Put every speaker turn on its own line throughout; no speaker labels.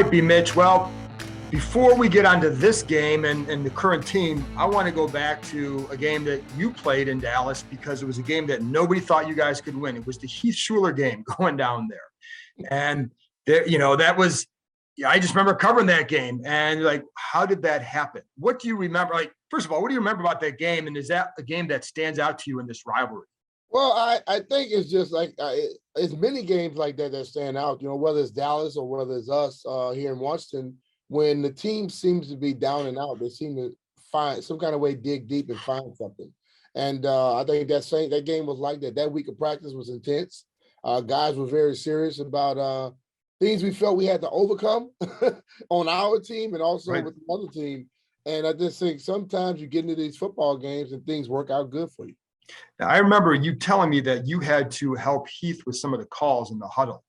right, B. Mitch. Well, before we get onto this game and the current team, I want to go back to a game that you played in Dallas because it was a game that nobody thought you guys could win. It was the Heath Schuler game going down there. And there, that was, I just remember covering that game and like, how did that happen? What do you remember? Like, first of all, what do you remember about that game? And is that a game that stands out to you in this rivalry?
Well, I think it's just like it's many games like that that stand out, whether it's Dallas or whether it's us here in Washington, when the team seems to be down and out, they seem to find some kind of way, dig deep and find something. And I think that game was like that. That week of practice was intense. Guys were very serious about things we felt we had to overcome on our team and also with the other team. And I just think sometimes you get into these football games and things work out good for you.
Now, I remember you telling me that you had to help Heath with some of the calls in the huddle.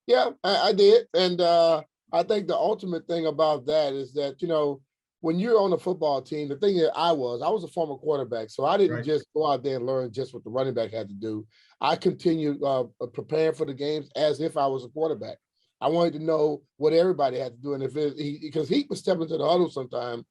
Yeah, I did. And I think the ultimate thing about that is that, when you're on a football team, the thing that I was a former quarterback. So I didn't just go out there and learn just what the running back had to do. I continued preparing for the games as if I was a quarterback. I wanted to know what everybody had to do. And because he would step into the huddle sometime,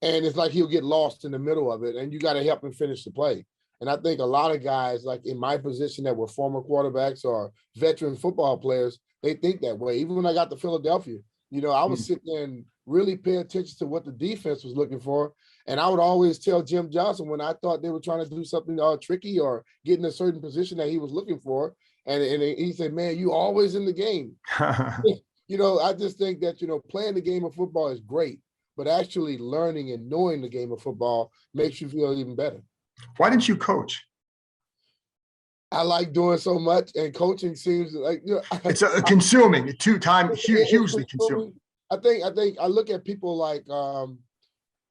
and it's like he'll get lost in the middle of it, and you got to help him finish the play. And I think a lot of guys, like in my position that were former quarterbacks or veteran football players, they think that way. Even when I got to Philadelphia, I was sitting there and really pay attention to what the defense was looking for. And I would always tell Jim Johnson when I thought they were trying to do something tricky or get in a certain position that he was looking for. And he said, man, you always in the game. I just think that, playing the game of football is great, but actually learning and knowing the game of football makes you feel even better.
Why didn't you coach?
I like doing so much, and coaching seems like
it's consuming, hugely consuming.
I think I look at people like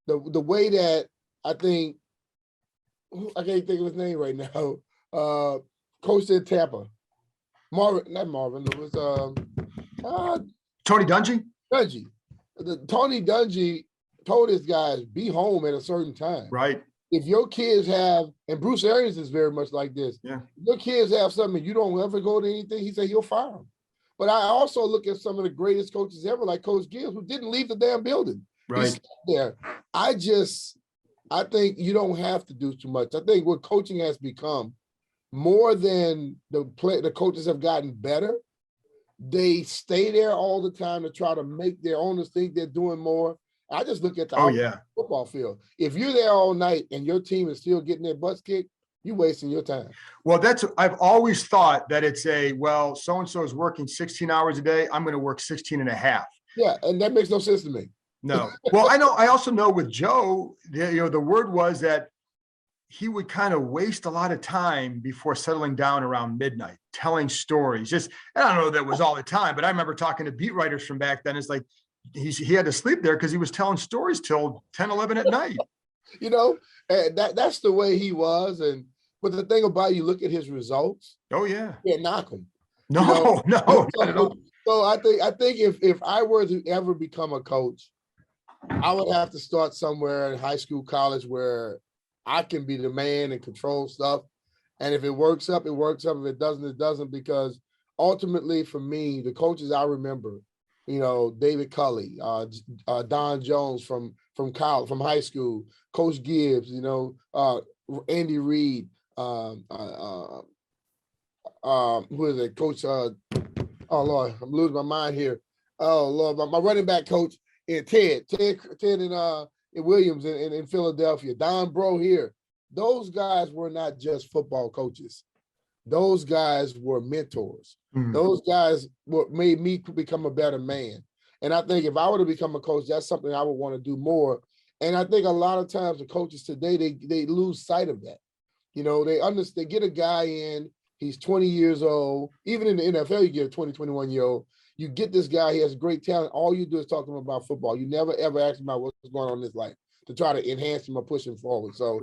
the way that I think I can't think of his name right now. Coach in Tampa, not Marvin. It was
Tony Dungy.
Tony Dungy told his guys be home at a certain time.
Right.
If your kids have, and Bruce Arians is very much like this, if your kids have something, you don't ever go to anything, he said he'll fire them. But I also look at some of the greatest coaches ever, like Coach Gibbs, who didn't leave the damn building.
Right.
He stayed there. I think you don't have to do too much. I think what coaching has become, more than the coaches have gotten better, they stay there all the time to try to make their owners think they're doing more. I just look at the football field. If you're there all night and your team is still getting their butts kicked, you're wasting your time.
Well, I've always thought that it's so-and-so is working 16 hours a day. I'm going to work 16 and a half.
Yeah. And that makes no sense to me.
No. Well, I also know with Joe, the word was that he would kind of waste a lot of time before settling down around midnight, telling stories. I don't know if that was all the time, but I remember talking to beat writers from back then. It's like, he had to sleep there because he was telling stories till 10, 11 at night.
That's the way he was. But the thing about you look at his results.
Oh yeah.
You can't knock him.
No, not at all.
So I think if I were to ever become a coach, I would have to start somewhere in high school, college, where I can be the man and control stuff. And if it works up, it works up. If it doesn't, it doesn't. Because ultimately, for me, the coaches I remember, David Culley, Don Jones from college, from high school, Coach Gibbs, Andy Reid, who is it? Coach, oh Lord, I'm losing my mind here. Oh Lord, my running back coach, Ted and Williams in Philadelphia, Don Bro here. Those guys were not just football coaches. Those guys were mentors. Mm-hmm. Those guys made me become a better man. And I think if I were to become a coach, that's something I would want to do more. And I think a lot of times the coaches today, they lose sight of that. They get a guy in, he's 20 years old. Even in the NFL, you get a 20, 21-year-old. You get this guy, he has great talent. All you do is talk to him about football. You never, ever ask him about what's going on in his life to try to enhance him or push him forward. So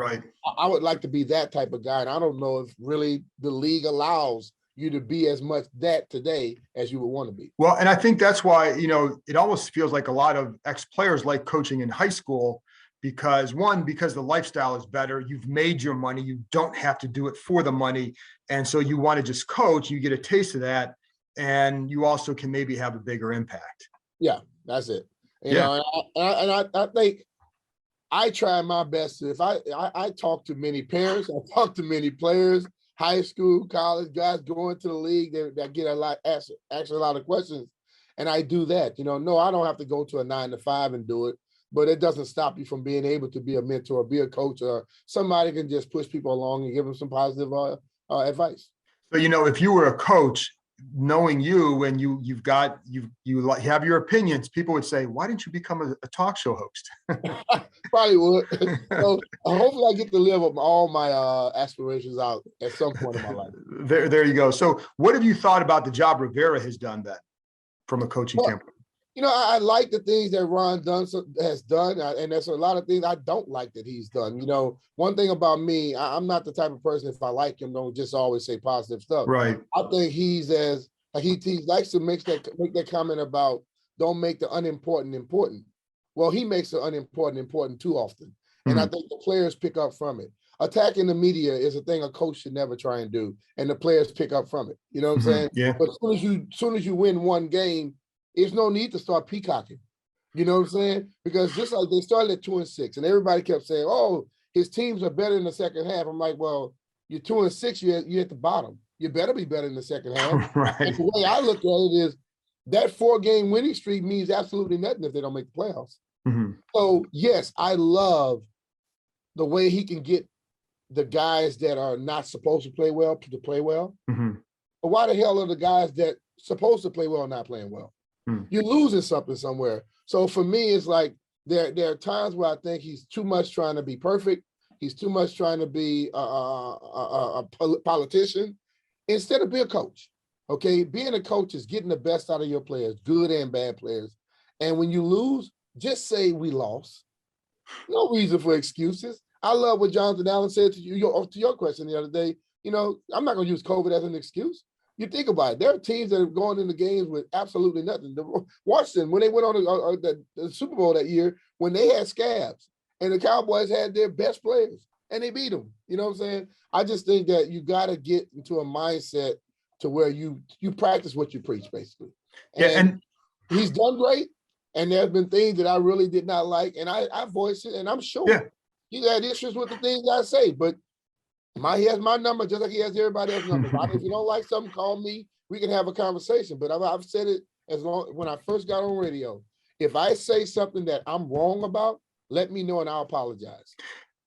I would like to be that type of guy. And I don't know if really the league allows you to be as much that today as you would want to be.
Well, and I think that's why, it almost feels like a lot of ex-players like coaching in high school because the lifestyle is better. You've made your money. You don't have to do it for the money. And so you want to just coach, you get a taste of that. And you also can maybe have a bigger impact.
Yeah, that's it. You
Yeah.
know, I think I try my best to, if I talk to many parents, I talk to many players, high school, college guys going to the league that get a lot, ask a lot of questions. And I do that. You know, no, I don't have to go to a 9 to 5 and do it, but it doesn't stop you from being able to be a mentor, be a coach, or somebody can just push people along and give them some positive advice.
So, if you were a coach, knowing you and you have your opinions, people would say, why didn't you become a talk show host?
Probably would. So hopefully I get to live up all my aspirations out at some point in my life.
There you go. So what have you thought about the job Rivera has done then from a coaching standpoint?
You know, I like the things that Ron has done, and there's a lot of things I don't like that he's done. You know, one thing about me, I'm not the type of person, if I like him, don't just always say positive stuff.
Right.
I think he likes to make that comment about don't make the unimportant important. Well, he makes the unimportant important too often, and I think the players pick up from it. Attacking the media is a thing a coach should never try and do, and the players pick up from it. You know what I'm saying?
Yeah.
But as soon as you win one game, there's no need to start peacocking. You know what I'm saying? Because just like they started at 2-6, and everybody kept saying, "Oh, his teams are better in the second half." I'm like, well, you're 2-6, you're at the bottom. You better be better in the second half.
Right.
And the way I look at it is that 4-game winning streak means absolutely nothing if they don't make the playoffs. So yes, I love the way he can get the guys that are not supposed to play well to play well. But why the hell are the guys that supposed to play well not playing well? You're losing something somewhere. So for me, it's like there are times where I think he's too much trying to be perfect. He's too much trying to be a politician instead of be a coach. Okay, being a coach is getting the best out of your players, good and bad players. And when you lose, just say we lost. No reason for excuses. I love what Jonathan Allen said to your question the other day. You know, I'm not going to use COVID as an excuse. You think about it. There are teams that are going into games with absolutely nothing. Washington, when they went on the Super Bowl that year, when they had scabs, and the Cowboys had their best players, and they beat them. You know what I'm saying? I just think that you got to get into a mindset to where you practice what you preach, basically. And he's done great. And there have been things that I really did not like, and I voiced it, and I'm sure he had issues with the things I say, but he has my number just like he has everybody else's number. If you don't like something, call me. We can have a conversation. But I've said it when I first got on radio. If I say something that I'm wrong about, let me know and I'll apologize.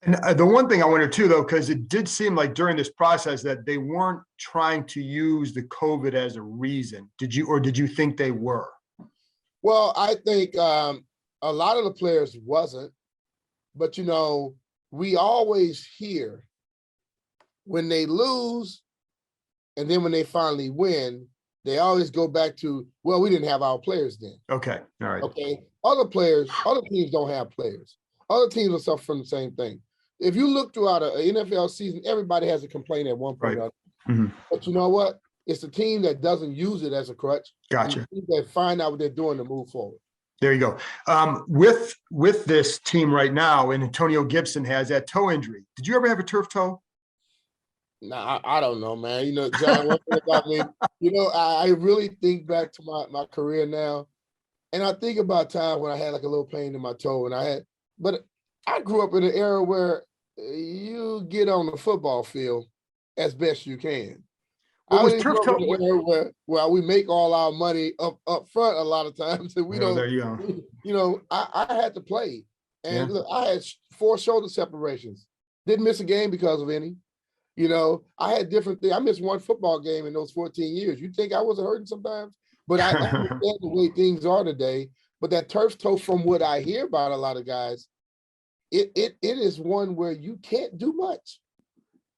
And the one thing I wondered too, though, because it did seem like during this process that they weren't trying to use the COVID as a reason. Did you think they were?
Well, I think a lot of the players wasn't. But, you know, we always hear when they lose, and then when they finally win, they always go back to, well, we didn't have our players then.
Okay. All right.
Okay. Other teams don't have players. Other teams will suffer from the same thing. If you look throughout an NFL season, everybody has a complaint at one point. Right. But you know what? It's the team that doesn't use it as a crutch.
Gotcha.
And the team that find out what they're doing to move forward.
There you go. With this team right now, and Antonio Gibson has that toe injury. Did you ever have a turf toe?
Nah, I don't know, man. You know, John, one thing about me, you know, I really think back to my career now, and I think about times when I had like a little pain in my toe, but I grew up in an era where you get on the football field as best you can.
What was turf toe?
Where we make all our money up front a lot of times, and we don't.
There you go.
You know, I had to play, and look, I had 4 shoulder separations. Didn't miss a game because of any. You know, I had different things. I missed 1 football game in those 14 years. You think I wasn't hurting sometimes? But I understand the way things are today. But that turf toe, from what I hear about a lot of guys, it is one where you can't do much.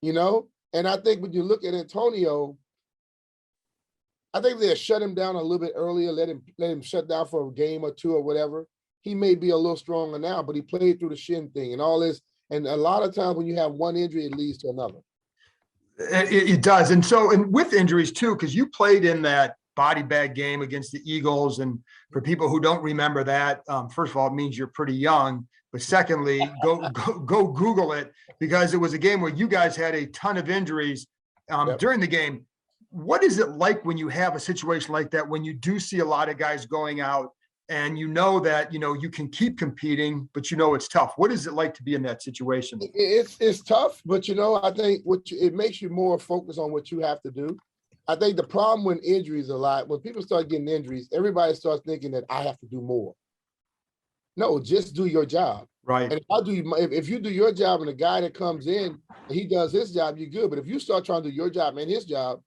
You know, and I think when you look at Antonio, I think they'll shut him down a little bit earlier, let him shut down for a game or 2 or whatever. He may be a little stronger now, but he played through the shin thing and all this. And a lot of times when you have one injury, it leads to another.
It does. And with injuries too, because you played in that body bag game against the Eagles. And for people who don't remember that, first of all, it means you're pretty young. But secondly, go Google it, because it was a game where you guys had a ton of injuries during the game. What is it like when you have a situation like that, when you do see a lot of guys going out and you know that, you can keep competing, but it's tough. What is it like to be in that situation?
It's tough, but I think it makes you more focused on what you have to do. I think the problem when injuries a lot, when people start getting injuries, everybody starts thinking that I have to do more. No, just do your job.
Right.
And if you do your job and the guy that comes in, he does his job, you're good. But if you start trying to do your job and his job,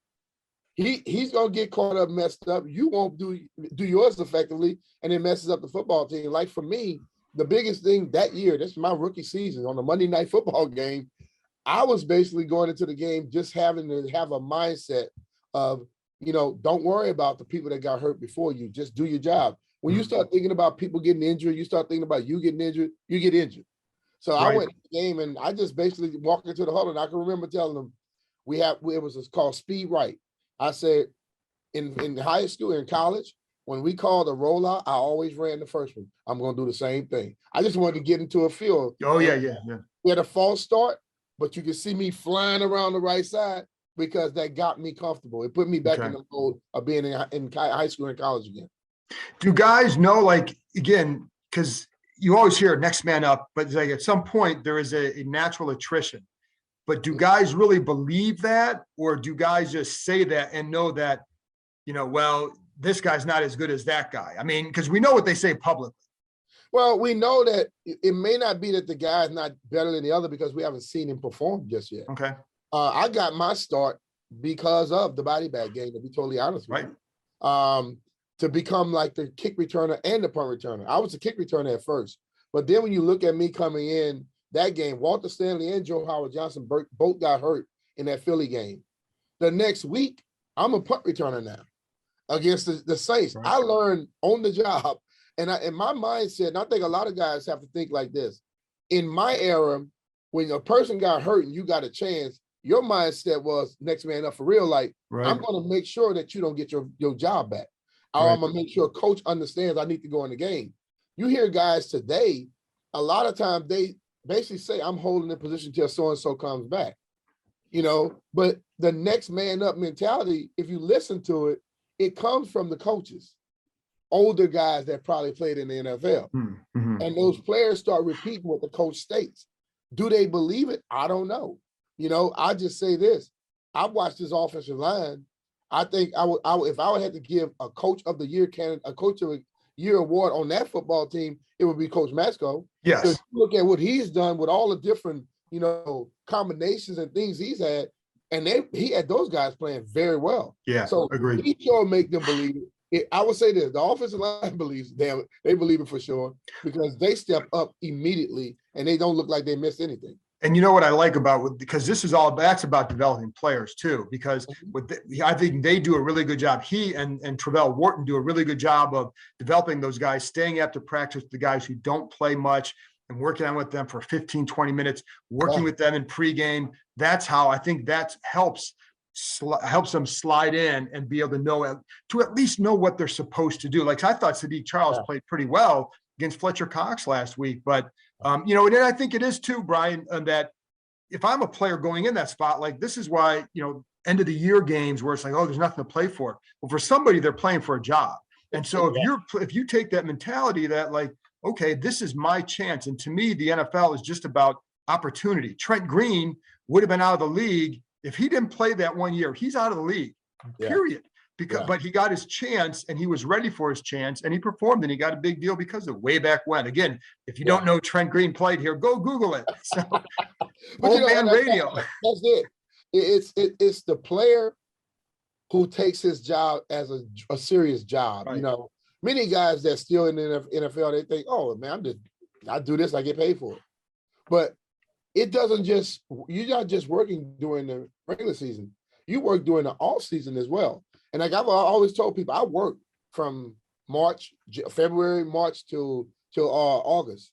he's gonna get caught up, messed up. You won't do yours effectively, and it messes up the football team. Like for me, the biggest thing that year, this is my rookie season on the Monday Night Football game. I was basically going into the game just having to have a mindset of, don't worry about the people that got hurt before you. Just do your job. When you start thinking about people getting injured, you start thinking about you getting injured, you get injured. So I went to the game and I just basically walked into the huddle, and I can remember telling them, it's called speed right. I said, in high school, in college, when we called a rollout, I always ran the first one. I'm going to do the same thing. I just wanted to get into a field.
Oh, yeah.
We had a false start, but you could see me flying around the right side because that got me comfortable. It put me back in the mode of being in high school and college again.
Do guys know, again, because you always hear next man up, but at some point there is a natural attrition. But do guys really believe that, or do guys just say that and know that, well, this guy's not as good as that guy? I mean, because we know what they say publicly.
Well, we know that it may not be that the guy's not better than the other because we haven't seen him perform just yet.
Okay.
I got my start because of the body bag game, to be totally honest with you. To become like the kick returner and the punt returner. I was a kick returner at first, but then when you look at me coming in that game, Walter Stanley and Joe Howard Johnson both got hurt in that Philly game. The next week, I'm a punt returner now against the Saints. I learned on the job, and in my mindset, and I think a lot of guys have to think like this. In my era, when a person got hurt and you got a chance, your mindset was next man up for real. Like, I'm going to make sure that you don't get your job back. I'm going to make sure coach understands I need to go in the game. You hear guys today, a lot of times they basically say, I'm holding the position till so-and-so comes back. But the next man up mentality, if you listen to it, it comes from the coaches, older guys that probably played in the NFL. Mm-hmm. And those players start repeating what the coach states. Do they believe it? I don't know. I just say this. I've watched this offensive line. I think if I would have to give a coach of the year a coach of the year award on that football team, it would be Coach Masco.
Yes.
Because look at what he's done with all the different, combinations and things he's had, and he had those guys playing very well.
Yeah.
So
agreed.
He sure make them believe it. I would say this: the offensive line believes, they believe it for sure because they step up immediately and they don't look like they missed anything.
And you know what I like because this is that's about developing players too, because I think they do a really good job. He and Travell Wharton do a really good job of developing those guys, staying after practice with the guys who don't play much and working on with them for 15, 20 minutes, working with them in pregame. That's how I think that helps them slide in and be able to at least know what they're supposed to do. Like I thought Sadiq Charles played pretty well against Fletcher Cox last week, but and then I think it is too, Brian, that if I'm a player going in that spot, like this is why, end of the year games where it's like, oh, there's nothing to play for. Well, for somebody, they're playing for a job. And so if you take that mentality that like, okay, this is my chance. And to me, the NFL is just about opportunity. Trent Green would have been out of the league if he didn't play that 1 year. He's out of the league, period. But he got his chance and he was ready for his chance and he performed and he got a big deal because of way back when. Again, if you don't know Trent Green played here, go Google it. So, old man radio.
That's it. It's the player who takes his job as a serious job. Many guys that still in the NFL, they think, oh man, I do this, I get paid for it. But it doesn't you're not just working during the regular season. You work during the off season as well. And like I've always told people, I work from February, March till August.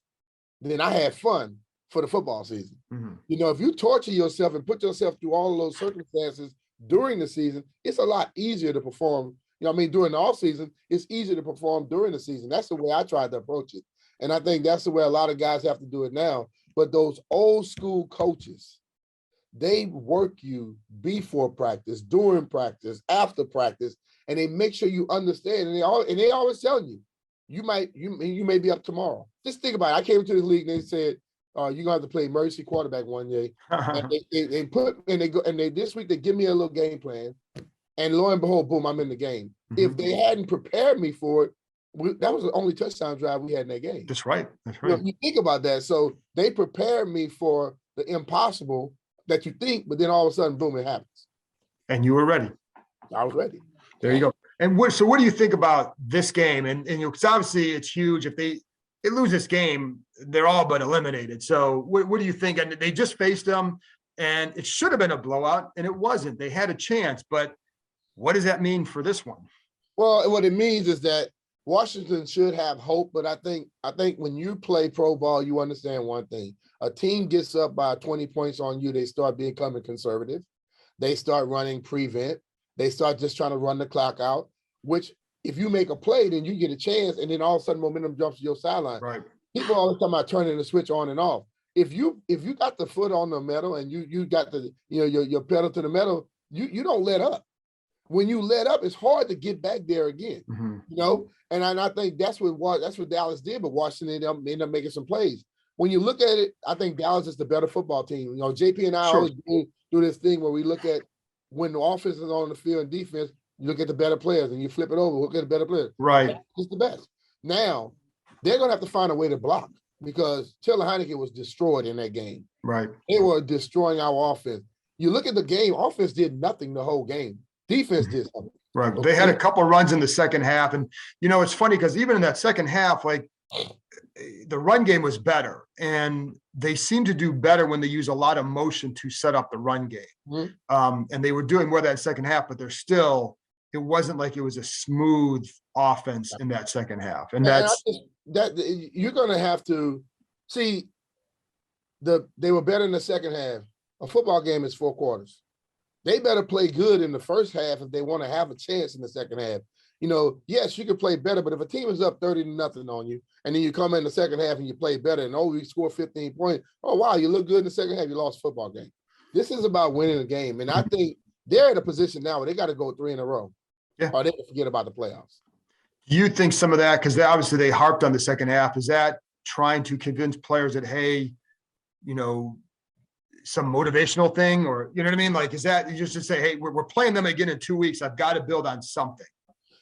Then I had fun for the football season. Mm-hmm. If you torture yourself and put yourself through all of those circumstances during the season, it's a lot easier to perform. During the off season, it's easier to perform during the season. That's the way I tried to approach it. And I think that's the way a lot of guys have to do it now. But those old school coaches, they work you before practice, during practice, after practice, and they make sure you understand. And they always tell you, you may be up tomorrow. Just think about it. I came to the league and they said, you're gonna have to play emergency quarterback one day. And they this week they give me a little game plan. And lo and behold, boom, I'm in the game. If they hadn't prepared me for it, that was the only touchdown drive we had in that game.
That's right. That's right.
You think about that. So they prepared me for the impossible that you think, but then all of a sudden, boom, it happens.
And you were ready.
I was ready.
There you go. And so what do you think about this game? And because obviously it's huge. If they lose this game, they're all but eliminated. So what do you think? And they just faced them, and it should have been a blowout, and it wasn't. They had a chance, but what does that mean for this one?
Well, what it means is that Washington should have hope, but I think when you play pro ball, you understand one thing. A team gets up by 20 points on you, they start becoming conservative. They start running prevent. They start just trying to run the clock out, which if you make a play, then you get a chance, and then all of a sudden momentum jumps to your sideline.
Right.
People always talking about turning the switch on and off. If you got the foot on the metal and you got the your pedal to the metal, you don't let up. When you let up, it's hard to get back there again. And I think that's what Dallas did, but Washington ended up making some plays. When you look at it, I think Dallas is the better football team. JP and I always do this thing where we look at when the offense is on the field and defense, you look at the better players and you flip it over, look at the better players.
Right.
It's the best. Now, they're going to have to find a way to block because Taylor Heineke was destroyed in that game. Right. They were destroying our offense. You look at the game, offense did nothing the whole game. Defense did something.
Right. They had a couple of runs in the second half. And, it's funny because even in that second half, like the run game was better. And they seemed to do better when they use a lot of motion to set up the run game. And they were doing more that second half, but it wasn't like it was a smooth offense in that second half. And
you're going to have to see they were better in the second half. A football game is 4 quarters. They better play good in the first half if they want to have a chance in the second half. Yes, you can play better, but if a team is up 30-0 on you, and then you come in the second half and you play better, and you score 15 points, oh wow, you look good in the second half, you lost a football game. This is about winning a game, and I think they're in a position now where they got to go 3 in a row, or they can forget about the playoffs.
Do you think some of that, because obviously they harped on the second half, is that trying to convince players that, hey, some motivational thing, or you know what I mean? Like, is that you just to say, hey, we're playing them again in 2 weeks. I've got to build on something.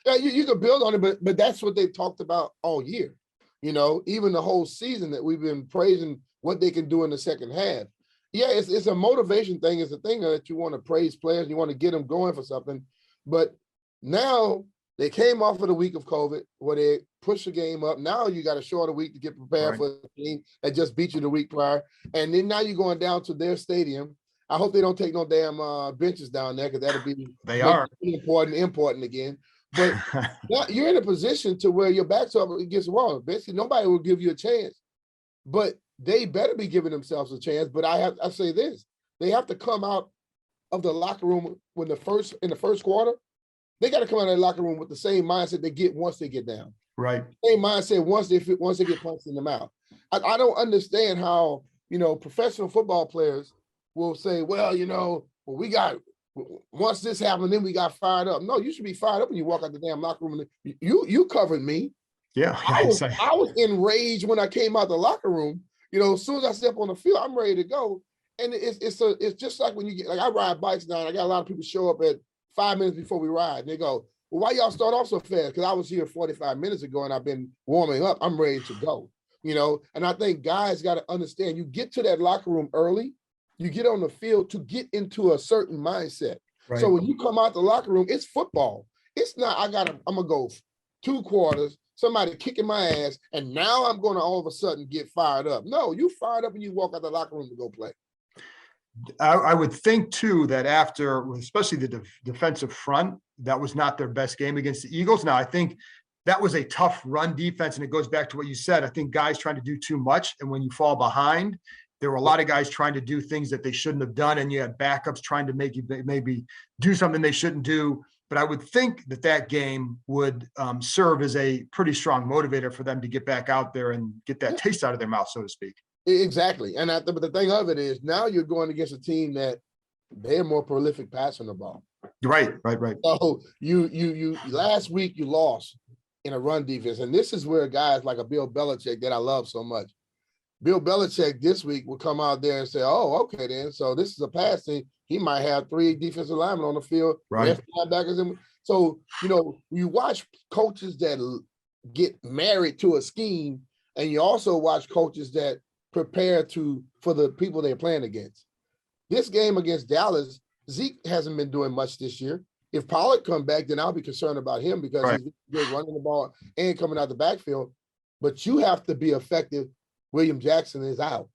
Yeah, you can build on it, but that's what they've talked about all year. Even the whole season that we've been praising what they can do in the second half. Yeah, it's a motivation thing. It's a thing that you want to praise players, you want to get them going for something. But now they came off of the week of COVID where they pushed the game up. Now you got a shorter week to get prepared for the team that just beat you the week prior. And then now you're going down to their stadium. I hope they don't take no damn benches down there because that'll be important again. But now you're in a position to where your back's up against the wall. Basically, nobody will give you a chance. But they better be giving themselves a chance. But I say this: they have to come out of the locker room in the first quarter. They got to come out of the locker room with the same mindset they get once they get down. Right. Same mindset once they get punched in the mouth. I don't understand how professional football players will say, well, we got. Once this happened, then we got fired up. No, you should be fired up when you walk out the damn locker room. You covered me. Yeah, I was enraged when I came out the locker room. As soon as I step on the field, I'm ready to go. And it's just like when you get I ride bikes now. And I got a lot of people show up at 5 minutes before we ride, and they go, "Well, why y'all start off so fast?" Because I was here 45 minutes ago, and I've been warming up. I'm ready to go. And I think guys got to understand. You get to that locker room early. You get on the field to get into a certain mindset. Right. So when you come out the locker room, it's football. It's not, I'm going to go 2 quarters, somebody kicking my ass, and now I'm going to all of a sudden get fired up. No, you fired up and you walk out the locker room to go play. I would think, too, that after, especially the defensive front, that was not their best game against the Eagles. Now, I think that was a tough run defense, and it goes back to what you said. I think guys trying to do too much, and when you fall behind, there were a lot of guys trying to do things that they shouldn't have done, and you had backups trying to make you maybe do something they shouldn't do. But I would think that game would serve as a pretty strong motivator for them to get back out there and get that taste out of their mouth, so to speak. Exactly. And but the thing of it is now you're going against a team that they're more prolific passing the ball. Right. So you last week you lost in a run defense. And this is where guys like a Bill Belichick that I love so much. Bill Belichick this week will come out there and say, oh, okay, then. So this is a passing. He might have 3 defensive linemen on the field.
Right.
Linebackers. So, you watch coaches that get married to a scheme, and you also watch coaches that prepare for the people they're playing against. This game against Dallas, Zeke hasn't been doing much this year. If Pollard come back, then I'll be concerned about him because he's good running the ball and coming out the backfield. But you have to be effective. William Jackson is out.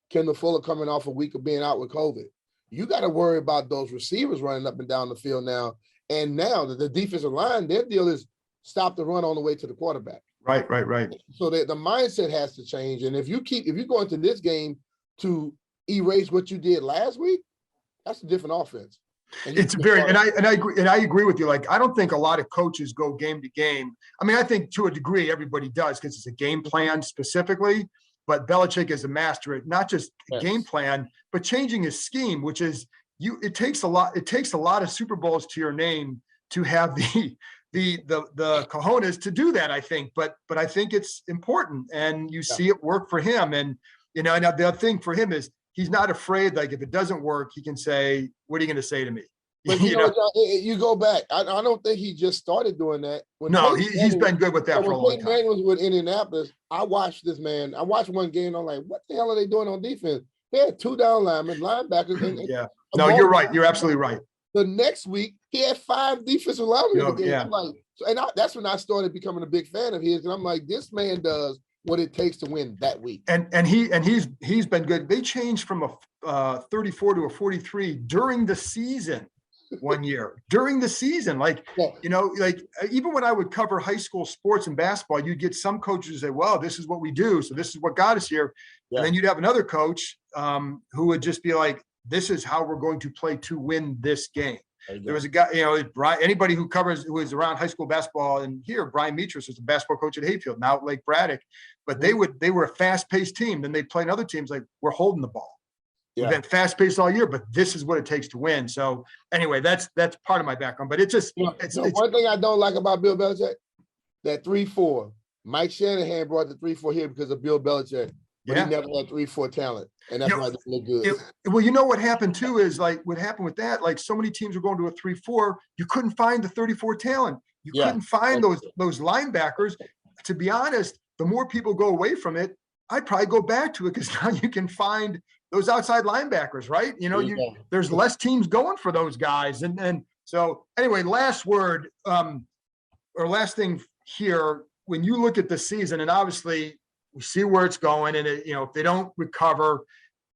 Kendall Fuller coming off a week of being out with COVID. You got to worry about those receivers running up and down the field now. And now the defensive line, their deal is stop the run on the way to the quarterback.
Right.
So the mindset has to change. And if you go into this game to erase what you did last week, that's a different offense.
It's very, and I agree with you. Like, I don't think a lot of coaches go game to game. I mean, I think to a degree everybody does because it's a game plan specifically. But Belichick is a master at not just game plan, but changing his scheme, which is it takes a lot of Super Bowls to your name to have the cojones to do that, I think. But I think it's important, and you see it work for him. And and the other thing for him is he's not afraid. Like, if it doesn't work, he can say, "What are you going to say to me?"
But you go back. I don't think he just started doing that.
He's been good with that for a long time.
When Peyton Manning was with Indianapolis, I watched this man. I watched one game. I'm like, what the hell are they doing on defense? They had 2 down linemen, linebackers.
No, you're right. You're absolutely right.
The next week, he had 5 defensive linemen.
Yeah.
I'm like, that's when I started becoming a big fan of his. And I'm like, this man does what it takes to win that week.
And he's been good. They changed from a 34 to a 43 during the season. One year during the season, like even when I would cover high school sports and basketball, you'd get some coaches who say, well, this is what we do, so this is what got us here. And then you'd have another coach who would just be like, this is how we're going to play to win this game. There was a guy, anybody who is around high school basketball, and here Brian Metris was a basketball coach at Hayfield, now at Lake Braddock, but they were a fast-paced team. Then they'd play in other teams like, we're holding the ball. We've been fast-paced all year, but this is what it takes to win. So anyway, that's part of my background. But it's just it's
one thing I don't like about Bill Belichick, that 3-4. Mike Shanahan brought the 3-4 here because of Bill Belichick, but he never had 3-4 talent, and that's why it doesn't look good.
Well, what happened too is, like, what happened with that, like, so many teams were going to a 3-4, you couldn't find the 34 talent. You couldn't find those linebackers. To be honest, the more people go away from it, I'd probably go back to it because now you can find those outside linebackers, right? There's less teams going for those guys. And so anyway, last word, or last thing here, when you look at the season, and obviously we see where it's going, and if they don't recover,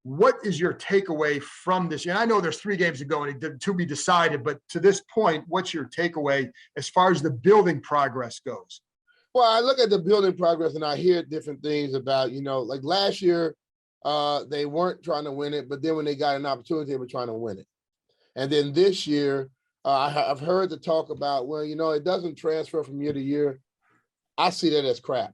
what is your takeaway from this year? And I know there's 3 games to go and to be decided, but to this point, what's your takeaway as far as the building progress goes?
Well, I look at the building progress and I hear different things about, like last year, they weren't trying to win it, but then when they got an opportunity, they were trying to win it. And then this year, I've heard the talk about, well, it doesn't transfer from year to year. I see that as crap.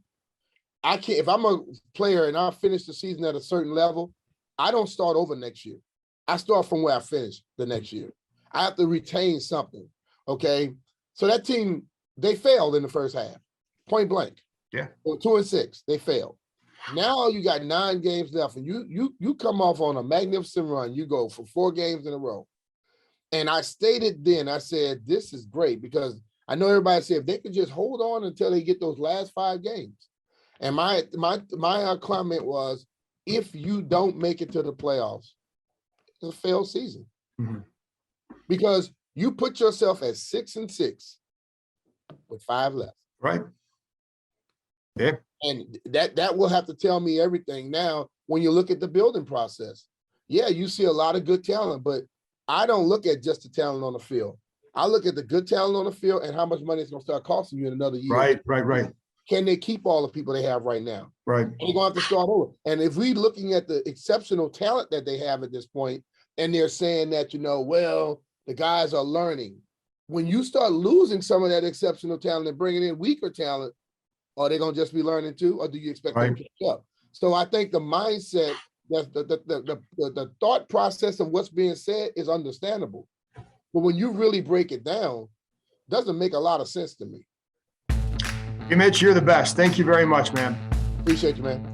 I can't, if I'm a player and I finish the season at a certain level, I don't start over next year. I start from where I finished the next year. I have to retain something. Okay. So that team, they failed in the first half, point blank.
Yeah.
2-6, they failed. Now you got 9 games left, and you come off on a magnificent run. You go for 4 games in a row. And I stated then, I said, this is great because I know everybody said if they could just hold on until they get those last 5 games. And my comment was, if you don't make it to the playoffs, it's a failed season. Mm-hmm. Because you put yourself at 6-6 with 5 left.
Right. Yeah.
And that will have to tell me everything. Now, when you look at the building process, you see a lot of good talent, but I don't look at just the talent on the field. I look at the good talent on the field and how much money it's going to start costing you in another year. Right. Can they keep all the people they have right now?
Right.
They're going to have to start over. And if we're looking at the exceptional talent that they have at this point, and they're saying that, well, the guys are learning. When you start losing some of that exceptional talent and bringing in weaker talent, are they going to just be learning too, or do you expect them to catch up? So I think the mindset, that the thought process of what's being said is understandable. But when you really break it down, it doesn't make a lot of sense to me.
Hey, Mitch, you're the best. Thank you very much, man.
Appreciate you, man.